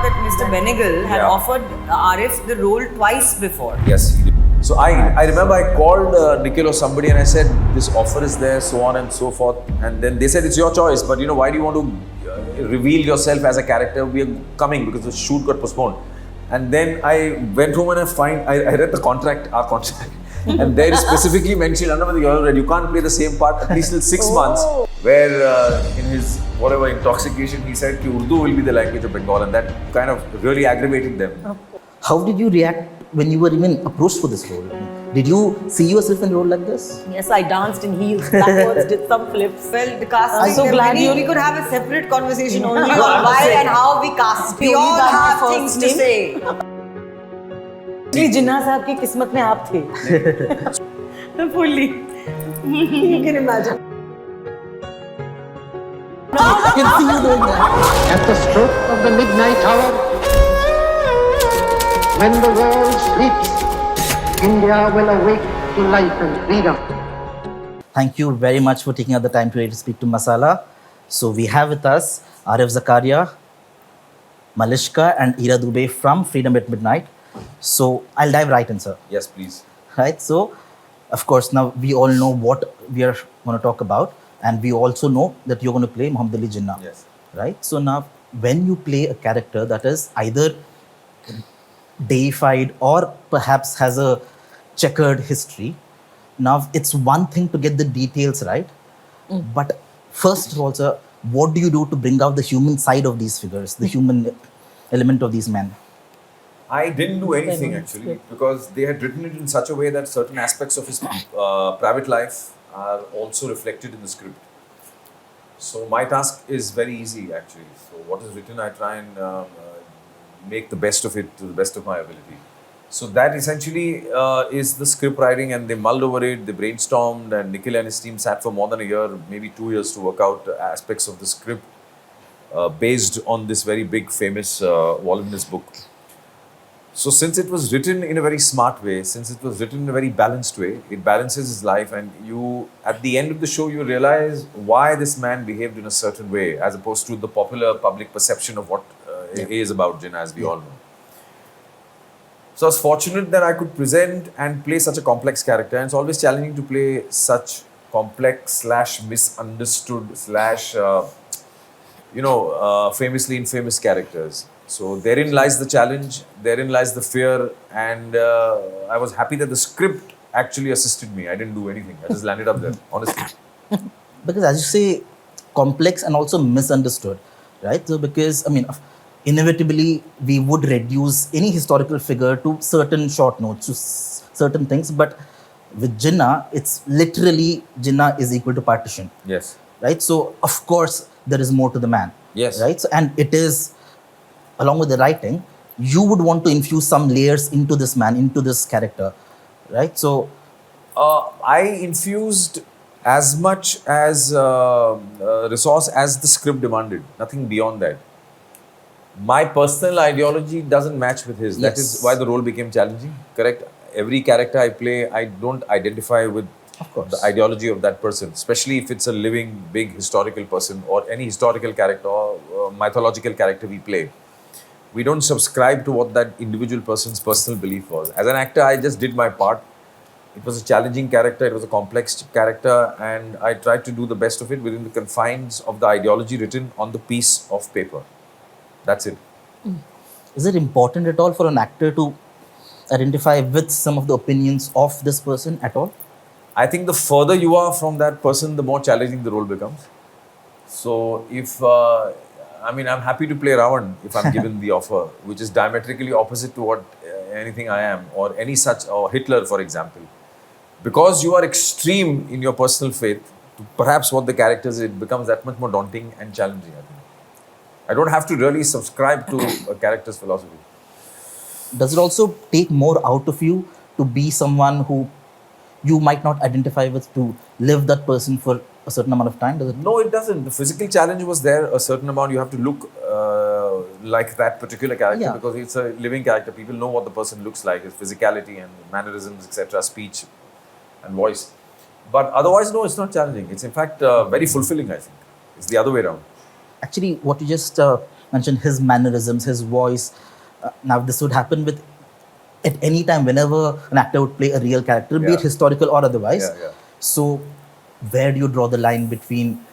fact that Mr. Benegal had offered Arif the role twice before. Yes, he did. So I remember I called Nikhil or somebody and I said, this offer is there, so on and so forth. And then they said, it's your choice, but why do you want to reveal yourself as a character? We are coming because the shoot got postponed. And then I went home and I read the contract, our contract. And there is specifically mentioned, under the already, you can't play the same part at least till 6 months. Where in his whatever intoxication, he said that Urdu will be the language of Bengal, and that kind of really aggravated them. How did you react when you were even approached for this role? Did you see yourself in a role like this? Yes, I danced in heels backwards, did some flips. Well, the casting. I'm so glad we could have a separate conversation only on why and how we cast. We all have things to say. Jinnah साहब की किस्मत में आप थे. Fully. You can imagine. I can see you doing that. At the stroke of the midnight hour, when the world sleeps, India will awake to life and freedom. Thank you very much for taking out the time today to speak to Masala. So we have with us Arif Zakaria, Mallishka and Ira Dubey from Freedom at Midnight. So I'll dive right in, sir. Yes, please. Right. So, of course, now we all know what we are going to talk about, and we also know that you're going to play Muhammad Ali Jinnah. Yes. Right. So now, when you play a character that is either deified or perhaps has a checkered history, now it's one thing to get the details right, but first of all, sir, what do you do to bring out the human side of these figures, the human element of these men? I didn't do anything actually, because they had written it in such a way that certain aspects of his private life are also reflected in the script. So my task is very easy actually. So what is written, I try and make the best of it to the best of my ability. So that essentially is the script writing, and they mulled over it, they brainstormed, and Nikhil and his team sat for more than a year, maybe 2 years, to work out aspects of the script based on this very big famous voluminous book. So since it was written in a very smart way, since it was written in a very balanced way, it balances his life, and you, at the end of the show, you realize why this man behaved in a certain way, as opposed to the popular public perception of what is about Jinnah, as we all know. So I was fortunate that I could present and play such a complex character, and it's always challenging to play such complex / misunderstood / famously infamous characters. So therein lies the challenge, therein lies the fear, and I was happy that the script actually assisted me. I didn't do anything. I just landed up there, honestly. Because as you say, complex and also misunderstood, right? So because, I mean, inevitably we would reduce any historical figure to certain short notes, to certain things, but with Jinnah, it's literally Jinnah is equal to partition. Yes. Right? So, of course, there is more to the man. Yes. Right? So, and it is, along with the writing, you would want to infuse some layers into this man, into this character, right? So, I infused as much as resource as the script demanded, nothing beyond that. My personal ideology doesn't match with his. That is why the role became challenging, correct? Every character I play, I don't identify with the ideology of that person, especially if it's a living, big historical person or any historical character or mythological character we play. We don't subscribe to what that individual person's personal belief was. As an actor, I just did my part. It was a challenging character, it was a complex character, and I tried to do the best of it within the confines of the ideology written on the piece of paper. That's it. Is it important at all for an actor to identify with some of the opinions of this person at all? I think the further you are from that person, the more challenging the role becomes. So if I'm happy to play Ravan if I'm given the offer, which is diametrically opposite to what anything I am, or any such, or Hitler, for example. Because you are extreme in your personal faith to perhaps what the character is, it becomes that much more daunting and challenging, I think. I don't have to really subscribe to a character's philosophy. Does it also take more out of you to be someone who you might not identify with, to live that person for a certain amount of time? Does it? No, it doesn't. The physical challenge was there. A certain amount, you have to look like that particular character because it's a living character. People know what the person looks like, his physicality and mannerisms, etc., speech and voice. But otherwise, no, it's not challenging. It's in fact very fulfilling, I think. It's the other way around. Actually, what you just mention his mannerisms, his voice. Now, this would happen with at any time whenever an actor would play a real character, be it Yeah. historical or otherwise. Yeah, yeah. So, where do you draw the line between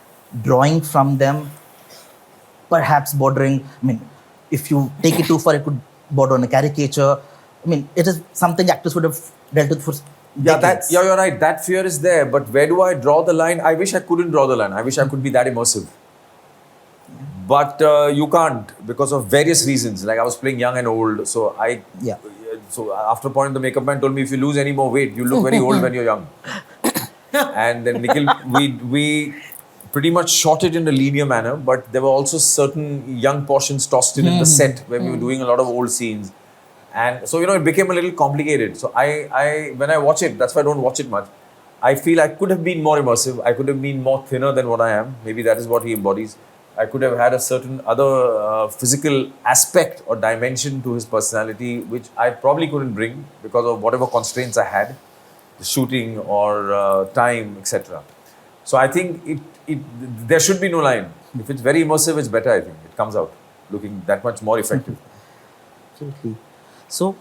drawing from them, perhaps bordering? I mean, if you take it too far, it could border on a caricature. I mean, it is something actors would have dealt with for decades. You're right. That fear is there. But where do I draw the line? I wish I couldn't draw the line. I wish I could be that immersive. But you can't because of various reasons. Like I was playing young and old, so Yeah. So after a point, the makeup man told me, if you lose any more weight, you look very old when you're young. And then Nikhil, we pretty much shot it in a linear manner, but there were also certain young portions tossed in the set where we were doing a lot of old scenes. And so, it became a little complicated. So I when I watch it, that's why I don't watch it much. I feel I could have been more immersive. I could have been more thinner than what I am. Maybe that is what he embodies. I could have had a certain other physical aspect or dimension to his personality, which I probably couldn't bring because of whatever constraints I had, the shooting or time, etc. So I think there should be no line. If it's very immersive, it's better. I think it comes out looking that much more effective. Absolutely. So,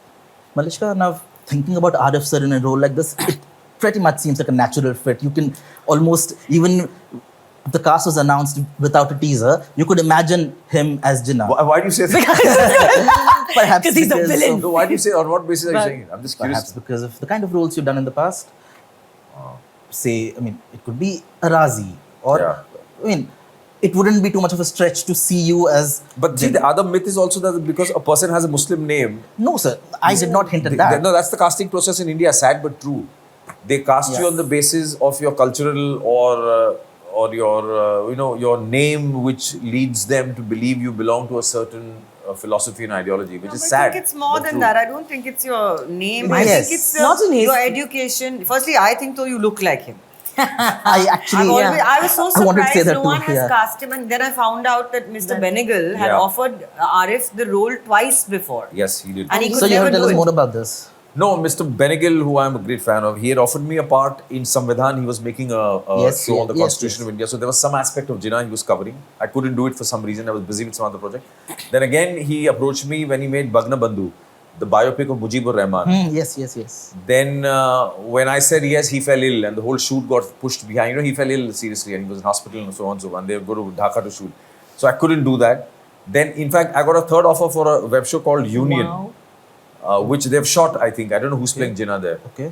Mallishka, now thinking about Arif sir in a role like this, it pretty much seems like a natural fit. You can almost, even if the cast was announced without a teaser, you could imagine him as Jinnah. Why do you say that? Perhaps Because he's a because villain. of- No, why do you say? On what basis are you saying it? I'm just curious. Perhaps because of the kind of roles you've done in the past. Say, I mean, it could be a Razi, or Yeah. I mean, it wouldn't be too much of a stretch to see you as. But see, the other myth is also that because a person has a Muslim name, No, sir, I did not hint at that. no, that's the casting process in India. Sad but true. They cast you Yeah. on the basis of your cultural or your name, which leads them to believe you belong to a certain philosophy and ideology, which is I sad. think it's more but than true. that. I don't think it's your name. I Yes. think it's Not in his- your education. Firstly, I think though you look like him. I actually. I was so I wanted to say surprised that no too, one has yeah. cast him, and then I found out that Mr. Benegal had Yeah. offered Arif the role twice before. Yes, he did. And he could So you never have to tell do us it. more about this. No, Mr. Benegal, who I'm a great fan of, he had offered me a part in Samvidhan. He was making a Yes, show on the yes, Constitution yes. of India. So there was some aspect of Jinnah he was covering. I couldn't do it for some reason. I was busy with some other project. Then again, he approached me when he made Bhagna Bandhu, the biopic of Mujibur Rahman. Yes. Then when I said yes, he fell ill and the whole shoot got pushed behind. He fell ill seriously and he was in hospital and so on and so on. They would go to Dhaka to shoot. So I couldn't do that. Then, in fact, I got a third offer for a web show called Union. Wow. Which they've shot, I think. I don't know who's playing Jinnah there. Okay.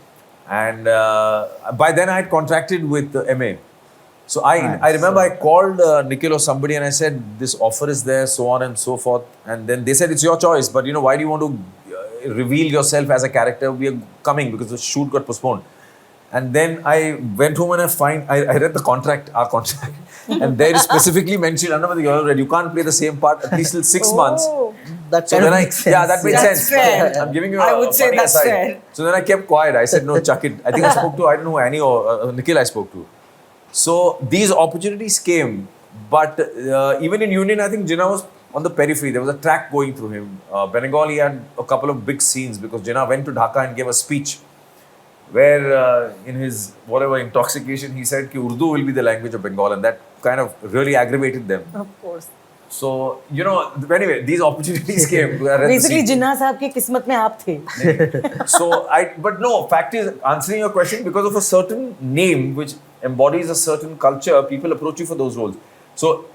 And by then I had contracted with MA. So I Nice. remember I called Nikhil or somebody and I said, this offer is there, so on and so forth. And then they said, it's your choice, but why do you want to reveal yourself as a character? We are coming because the shoot got postponed. And then I went home and I read the contract, our contract. And there is specifically mentioned, under the already, you can't play the same part at least till 6 months. That So kind of then makes sense. yeah, that makes That's sense. fair. I'm giving you I a would say funny that's aside. fair. So then I kept quiet. I said, no, chuck it. I think I spoke to, I don't know, Annie or Nikhil I spoke to. So these opportunities came. But even in Union, I think Jinnah was on the periphery. There was a track going through him. Bengal, he had a couple of big scenes because Jinnah went to Dhaka and gave a speech where in his whatever intoxication, he said that Urdu will be the language of Bengal, and that kind of really aggravated them. Of course. So, anyway, these opportunities came. I read the Basically, scene. जिन्ना साहब की किस्मत में आप थे. So, but no, fact is, answering your question, because of a certain name which embodies a certain culture, people approach you for those roles. So,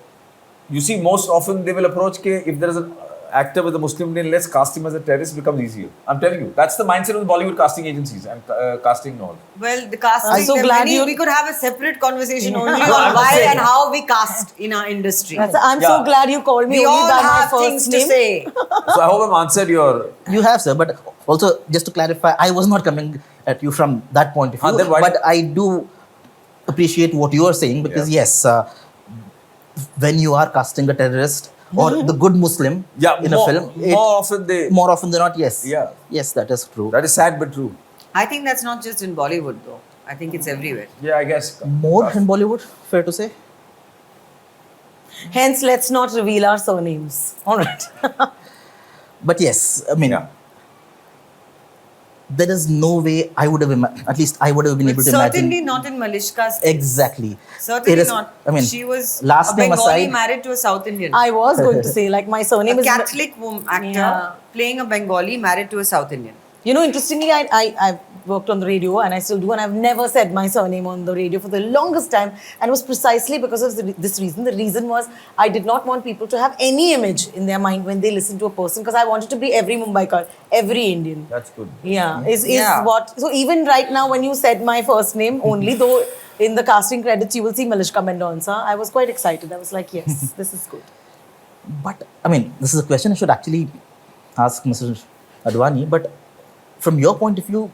you see, most often they will approach, if there is an actor with a Muslim name, let's cast him as a terrorist, becomes easier. I'm telling you, that's the mindset of the Bollywood casting agencies and casting and all. Well, the casting, I'm so there are glad many- you- we could have a separate conversation only No, on I'm why saying- and how we cast in our industry. I'm so Yeah. glad you called me We only all by my have first things name. to say. So, I hope I've answered your. You have, sir, but also just to clarify, I was not coming at you from that point of view. Then why- But I do appreciate what you are saying because yes, when you are casting a terrorist or the good Muslim in a film, more often than not, yes, Yeah. yes, that is true. That is sad but true. I think that's not just in Bollywood though. I think it's everywhere. Yeah, I guess. More in Bollywood, fair to say. Hence, let's not reveal our surnames. All right. But yes, I mean, Yeah. there is no way I would have, at least I would have been able to Certainly imagine. not in Malishka's. Exactly. Certainly It is- not. I mean, she was last a name Bengali aside- married to a South Indian. I was going to say, like, my surname a is Catholic actor Yeah. playing a Bengali married to a South Indian. You know, interestingly, I've worked on the radio and I still do, and I've never said my surname on the radio for the longest time, and it was precisely because of this reason. The reason was I did not want people to have any image in their mind when they listen to a person, because I wanted to be every Mumbaikar, every Indian. That's good. Yeah, is Yeah. what. So even right now, when you said my first name only, though in the casting credits you will see Malishka Mendonça, I was quite excited. I was like, yes, this is good. But I mean, this is a question I should actually ask Mr. Advani. But from your point of view,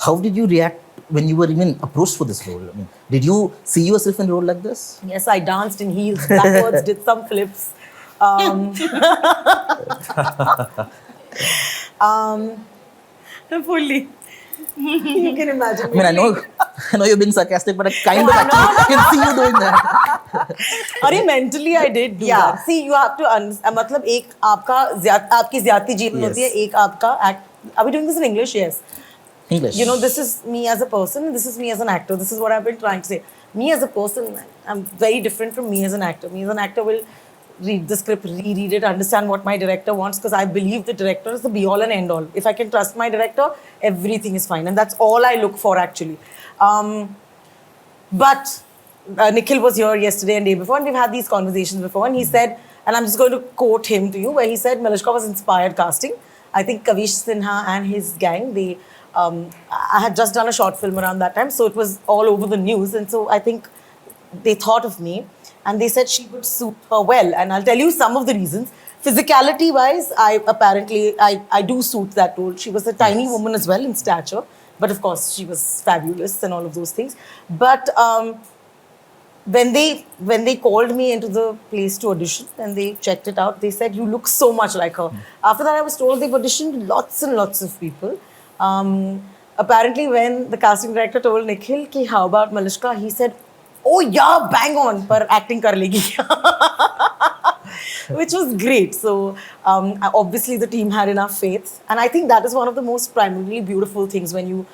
how did you react when you were even approached for this role? I mean, did you see yourself in a role like this? Yes, I danced in heels backwards, did some flips. Fully. You can imagine. I mean, I know you're being sarcastic, but I kind of actually can see you doing that. अरे mentally I did do Yeah. that. See, you have to understand. मतलब एक आपकी ज़्यादती जीवन होती है, एक आपका act. Are we doing this in English? Yes. English. You know, this is me as a person, and this is me as an actor. This is what I've been trying to say. Me as a person, I'm very different from me as an actor. Me as an actor will read the script, reread it, understand what my director wants, because I believe the director is the be-all and end-all. If I can trust my director, everything is fine. And that's all I look for, actually. But Nikhil was here yesterday and day before, and we've had these conversations before, and he said, and I'm just going to quote him to you, where he said, Mallishka was inspired casting. I think Kavish Sinha and his gang, I had just done a short film around that time, so it was all over the news, and so I think they thought of me, and they said she would suit her well, and I'll tell you some of the reasons. Physicality wise, I do suit that role. She was a tiny woman as well in stature, but of course she was fabulous and all of those things. But when they called me into the place to audition and they checked it out, they said, you look so much like her. After that, I was told they've auditioned lots and lots of people. Apparently, when the casting director told Nikhil, ki, how about Mallishka, he said, oh yeah, bang on, par acting kar legi. Which was great. So obviously the team had enough faith. And I think that is one of the most primarily beautiful things when you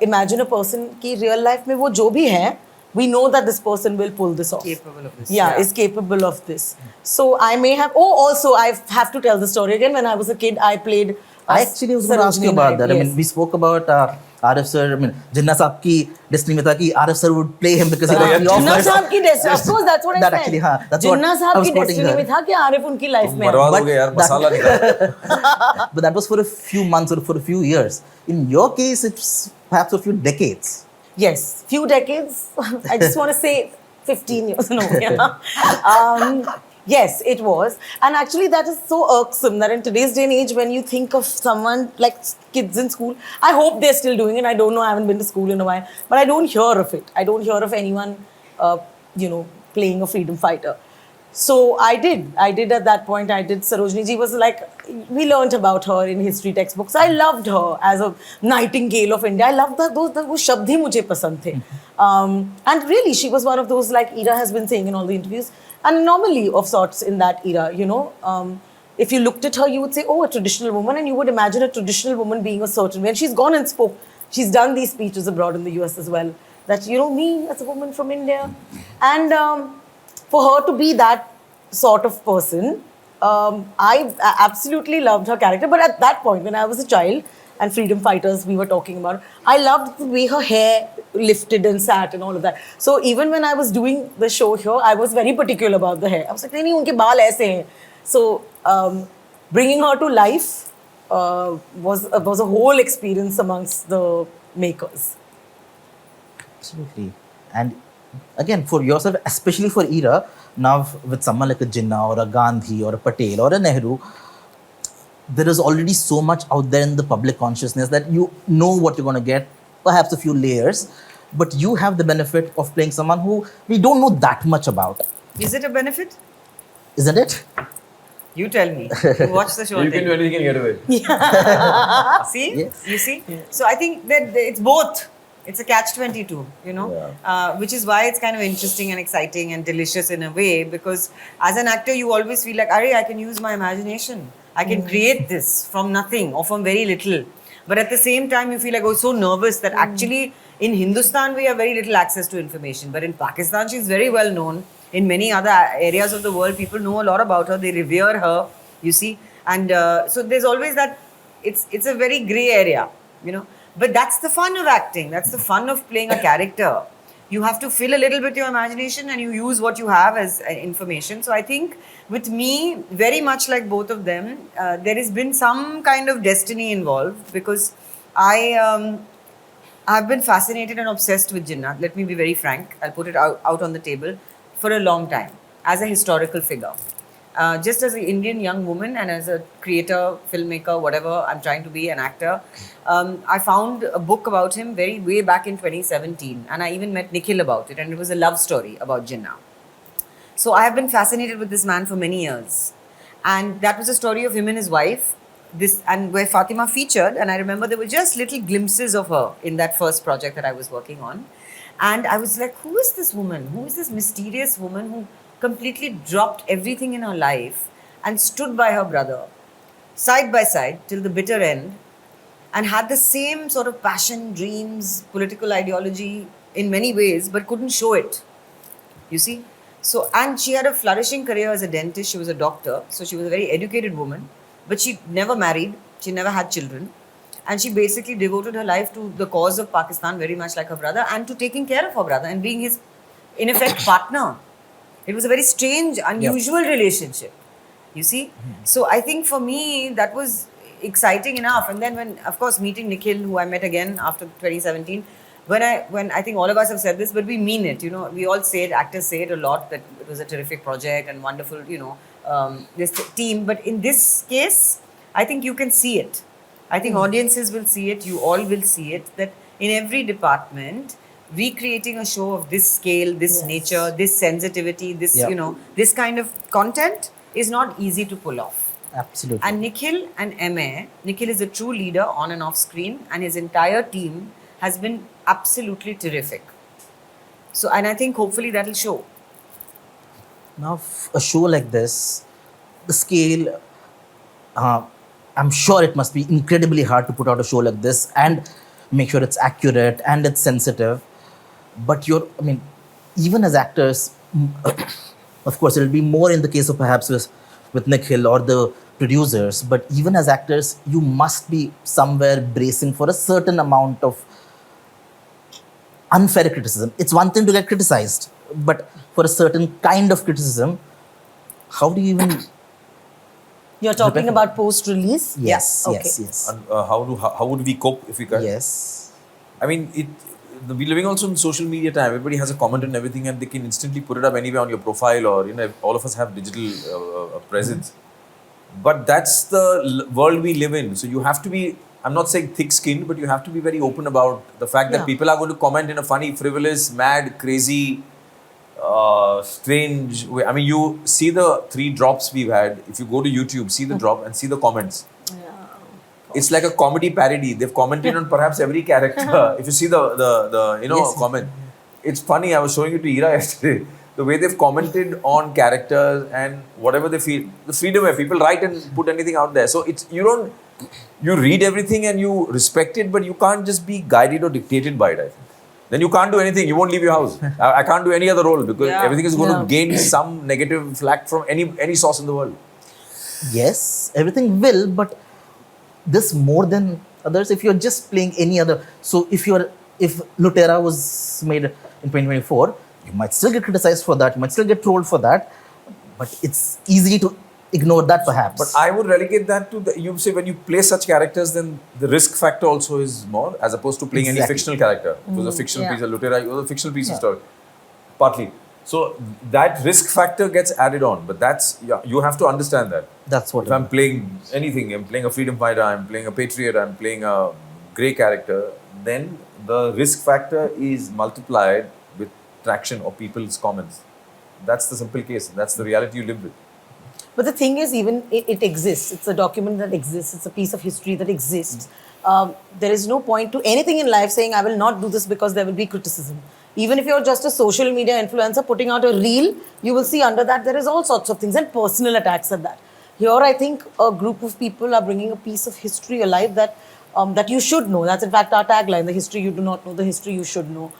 imagine a person ki real life mein wo jo bhi hai, we know that this person will pull this off. Capable of this. Yeah, is capable of this. So I may have, also I have to tell the story again. When I was a kid, I played I actually was going to ask you about that. I mean, we spoke about Arif sir. I mean, Jinnah saab ki destiny mein tha ki Arif sir would play him because he got the Jinnah offers. साहब की destiny, of course, that's what I That said. actually, हाँ, that's what Jinnah I साहब was की quoting destiny her. में था कि आरिफ उनकी life में बर्बाद है. हो गए यार, मसाला निकाला. But that was for a few months or for a few years. In your case, it's perhaps a few decades. Yes, few decades. I just want to say 15 years. No, yeah. Yes, it was. And actually, that is so irksome that in today's day and age, when you think of someone like kids in school, I hope they're still doing it. I don't know, I haven't been to school in a while, but I don't hear of it. I don't hear of anyone, playing a freedom fighter. So I did at that point. I did. Sarojini ji was like, we learnt about her in history textbooks. I loved her as a nightingale of India. I loved that. Those shabd hi mujhe pasand the. And really, she was one of those, like Ira has been saying in all the interviews, an anomaly of sorts in that era, If you looked at her, you would say, oh, a traditional woman, and you would imagine a traditional woman being a certain way. And she's gone and spoke. She's done these speeches abroad in the US as well. That, me as a woman from India. And for her to be that sort of person, I absolutely loved her character. But at that point, when I was a child, and freedom fighters we were talking about, I loved the way her hair lifted and sat and all of that. So even when I was doing the show here, I was very particular about the hair. I was like, nahi, unke baal aise hain. So bringing her to life was a whole experience amongst the makers. Absolutely. And again, for yourself, especially for Ira, now with someone like a Jinnah or a Gandhi or a Patel or a Nehru, there is already so much out there in the public consciousness that you know what you're going to get, perhaps a few layers, but you have the benefit of playing someone who we don't know that much about. Is it a benefit? Isn't it? You tell me. You watch the show. You can do anything and get away. See? Yes. You see? So I think that it's both. It's a catch-22, which is why it's kind of interesting and exciting and delicious in a way, because as an actor, you always feel like, I can use my imagination. I can create this from nothing or from very little. But at the same time, you feel like, so nervous that actually in Hindustan, we have very little access to information. But in Pakistan, she's very well known. In many other areas of the world, people know a lot about her. They revere her, you see. And so there's always that, it's a very grey area, But that's the fun of acting. That's the fun of playing a character. You have to fill a little bit your imagination and you use what you have as information. So I think with me, very much like both of them, there has been some kind of destiny involved because I've been fascinated and obsessed with Jinnah. Let me be very frank. I'll put it out on the table for a long time as a historical figure. Just as an Indian young woman and as a creator, filmmaker, whatever I'm trying to be, an actor, I found a book about him way back in 2017 and I even met Nikhil about it and it was a love story about Jinnah. So I have been fascinated with this man for many years and that was a story of him and his wife and where Fatima featured and I remember there were just little glimpses of her in that first project that I was working on and I was like, who is this woman? Who is this mysterious woman who completely dropped everything in her life and stood by her brother, side by side till the bitter end, and had the same sort of passion, dreams, political ideology in many ways, but couldn't show it. You see? So, and she had a flourishing career as a dentist. She was a doctor. So she was a very educated woman, but she never married. She never had children. And she basically devoted her life to the cause of Pakistan, very much like her brother, and to taking care of her brother and being his, in effect, partner. It was a very strange, unusual relationship, you see. So I think for me, that was exciting enough. And then when, of course, meeting Nikhil, who I met again after 2017, when I think all of us have said this, but we mean it, we all say it, actors say it a lot, that it was a terrific project and wonderful, this team. But in this case, I think you can see it. I think audiences will see it, you all will see it, that in every department, recreating a show of this scale, this nature, this sensitivity, this, this kind of content is not easy to pull off. Absolutely. And Nikhil and M.A., Nikhil is a true leader on and off screen and his entire team has been absolutely terrific. So, and I think hopefully that'll show. Now, a show like this, the scale, I'm sure it must be incredibly hard to put out a show like this and make sure it's accurate and it's sensitive. But even as actors, of course, it'll be more in the case of perhaps with Nikhil or the producers, but even as actors, you must be somewhere bracing for a certain amount of unfair criticism. It's one thing to get criticized, but for a certain kind of criticism, how do you even... You're talking about post-release? Yes, Okay. yes. And how would we cope if we can? Yes. I mean, we're living also in social media time. Everybody has a comment and everything, and they can instantly put it up anywhere on your profile, or all of us have digital presence. But that's the world we live in. So you have to be, I'm not saying thick-skinned, but you have to be very open about the fact that people are going to comment in a funny, frivolous, mad, crazy, strange way. I mean, you see the 3 drops we've had. If you go to YouTube, see the drop and see the comments. It's like a comedy parody. They've commented on perhaps every character. If you see the comment, it's funny. I was showing it to Ira yesterday. The way they've commented on characters and whatever they feel, the freedom where people write and put anything out there. So it's you read everything and you respect it, but you can't just be guided or dictated by it. I think. Then you can't do anything. You won't leave your house. I can't do any other role because everything is going to gain some negative flack from any source in the world. Yes, everything will, but this more than others. If you're just playing any other, so if Lutera was made in 2024, you might still get criticized for that. You might still get trolled for that, but it's easy to ignore that perhaps. But I would relegate that to you say when you play such characters, then the risk factor also is more as opposed to playing any fictional character. It was a fictional piece of Lutera, it was a fictional piece of story, partly. So that risk factor gets added on, but you have to understand that. That's what. If I'm playing anything, I'm playing a freedom fighter, I'm playing a patriot, I'm playing a grey character, then the risk factor is multiplied with traction of people's comments. That's the simple case. That's the reality you live with. But the thing is, even it exists. It's a document that exists. It's a piece of history that exists. There is no point to anything in life saying, I will not do this because there will be criticism. Even if you're just a social media influencer putting out a reel, you will see under that there is all sorts of things and personal attacks at that. Here, I think a group of people are bringing a piece of history alive that that you should know. That's in fact our tagline: the history you do not know, the history you should know.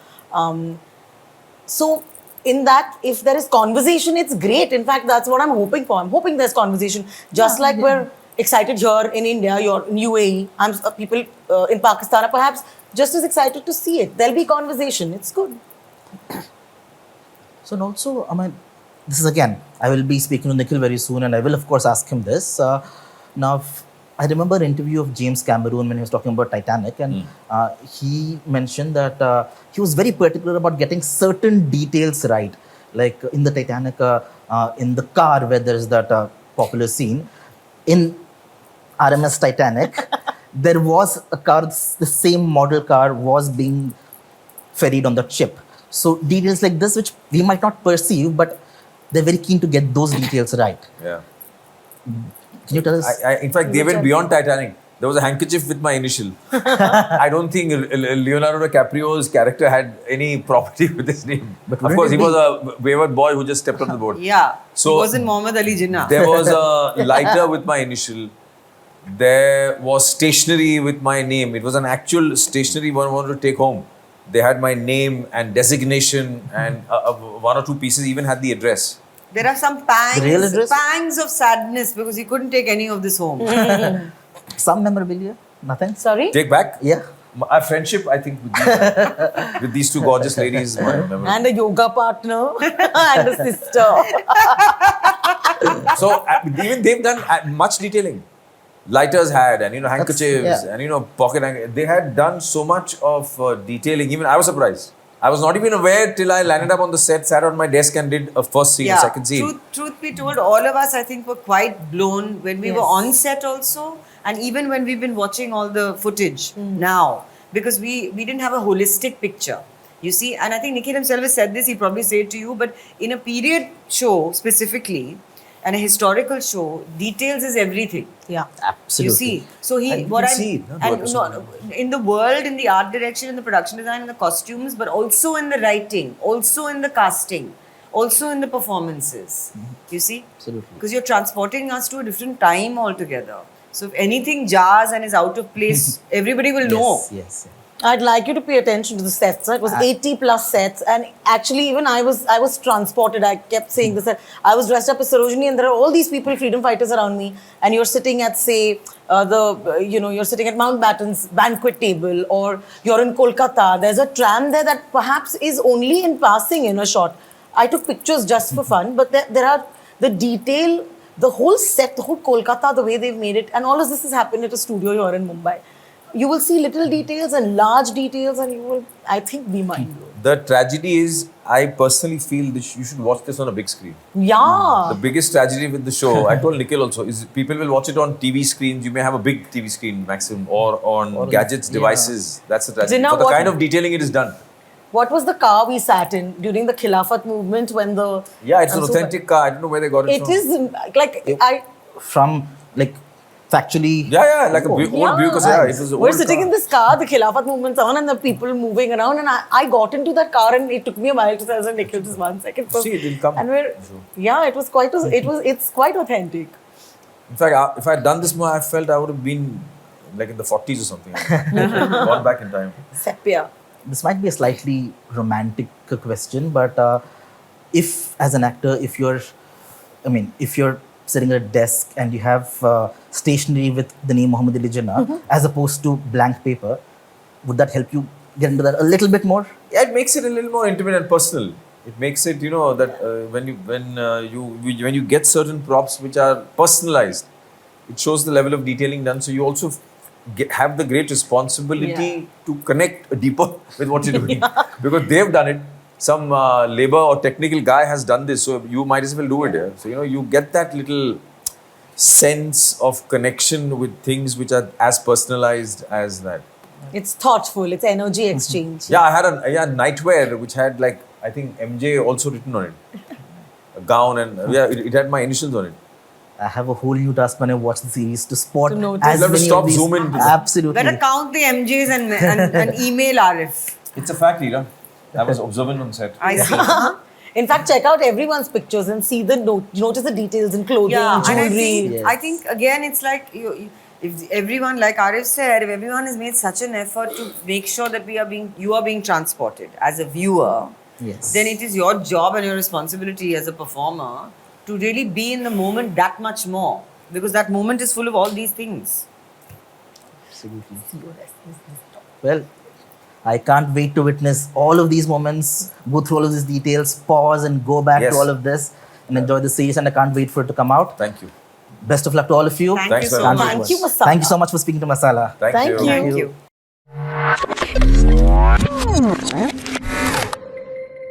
So in that, if there is conversation, it's great. In fact, that's what I'm hoping for. I'm hoping there's conversation. Just like we're excited here in India, you're in UAE, people in Pakistan are perhaps just as excited to see it. There'll be conversation. It's good. So, and also, I mean, this is again, I will be speaking to Nikhil very soon, and I will, of course, ask him this. Now, I remember an interview of James Cameron when he was talking about Titanic, and he mentioned that he was very particular about getting certain details right. Like in the Titanic, in the car where there's that popular scene, in RMS Titanic, there was a car, the same model car was being ferried on the ship. So details like this, which we might not perceive, but they're very keen to get those details right. Yeah. Can you tell us? In fact, they went beyond Titanic. There was a handkerchief with my initial. I don't think Leonardo DiCaprio's character had any property with his name. But of course, he was a wayward boy who just stepped on the board. Yeah. So he wasn't Muhammad Ali Jinnah. There was a lighter with my initial. There was stationery with my name. It was an actual stationery one wanted to take home. They had my name and designation, and one or two pieces even had the address. There are some The real address? pangs of sadness because he couldn't take any of this home. Some memorabilia? Nothing? Sorry? Take back? Yeah. Our friendship, I think, with these two gorgeous ladies. My memory. And a yoga partner and a sister. So even they've done much detailing. Lighters had, and handkerchiefs, yeah. and pocket. They had done so much of detailing. Even I was surprised. I was not even aware till I landed up on the set, sat on my desk, and did a first scene, a second scene. Truth be told, all of us, I think, were quite blown when we were Yes. on set also, and even when we've been watching all the footage now, because we didn't have a holistic picture. You see, and I think Nikhil himself has said this, he probably said it to you, but in a period show specifically, and a historical show, details is everything. Yeah. Absolutely. You see, so And he you what can I see it, no? and What- no, in the world, in the art direction, in the production design, in the costumes, but also in the writing, also in the casting, also in the performances. You see, Absolutely. because you're transporting us to a different time altogether. So if anything jars and is out of place, everybody will know. Yes. I'd like you to pay attention to the sets. It was 80 plus sets, and actually, even I was transported. I kept saying this. That I was dressed up as Sarojini, and there are all these people, freedom fighters around me, and you're sitting at, say, you're sitting at Mountbatten's banquet table, or you're in Kolkata. There's a tram there that perhaps is only in passing in a shot. I took pictures just for fun, but there are the detail, the whole set, the whole Kolkata, the way they've made it, and all of this has happened at a studio here in Mumbai. You will see little details and large details, and you will, I think, be mind blown. The tragedy is, I personally feel that you should watch this on a big screen. Yeah. The biggest tragedy with the show, I told Nikhil also, is people will watch it on TV screens. You may have a big TV screen maximum, or on gadgets, devices. That's the tragedy. Jinnah, For the what- kind of detailing it is done. What was the car we sat in during the Khilafat movement when the... Yeah, it's an and so- authentic car. I don't know where they got it It from. is like, From like factually. Yeah, like a old Buick. Yeah, it was an we're old sitting car. in this car, the Khilafat movement's on, and the people moving around, and I got into that car, and it took me a while to say, Nikhil, just 1 second. See, it will come. And it's quite authentic. In fact, if I had done this more, I felt I would have been like in the 40s or something. Gone back in time. Sepia. This might be a slightly romantic question, but if as an actor, if you're sitting at a desk and you have stationery with the name Muhammad Ali Jinnah as opposed to blank paper, would that help you get into that a little bit more? Yeah, it makes it a little more intimate and personal. It makes it, that when you get certain props which are personalized, it shows the level of detailing done. So you also have the great responsibility to connect deeper with what you're doing because they've done it. Some labor or technical guy has done this, so you might as well do it. Yeah? So you get that little sense of connection with things which are as personalized as that. It's thoughtful. It's energy exchange. Yeah, I had a nightwear which had I think MJ also written on it. A gown and it had my initials on it. I have a whole new task when I watch the series to spot To notice. as You'll have to many stop, of these. zoom in. Absolutely. Better count the MJs and email Arif. It's a fact, Ira. I was observant on set. I see. In fact, check out everyone's pictures and see notice the details in clothing, Yeah, and I jewelry. think, Yes. I think again, it's like if everyone, like Arif said, if everyone has made such an effort to make sure that you are being transported as a viewer, Yes. then it is your job and your responsibility as a performer to really be in the moment that much more, because that moment is full of all these things. Absolutely. Well, I can't wait to witness all of these moments, go through all of these details, pause and go back Yes. to all of this and enjoy the series. And I can't wait for it to come out. Thank you. Best of luck to all of you. Thank Thanks you very so much. much. Thank you, Masala. Thank you so much for speaking to Masala. Thank Thank you. you. Thank you.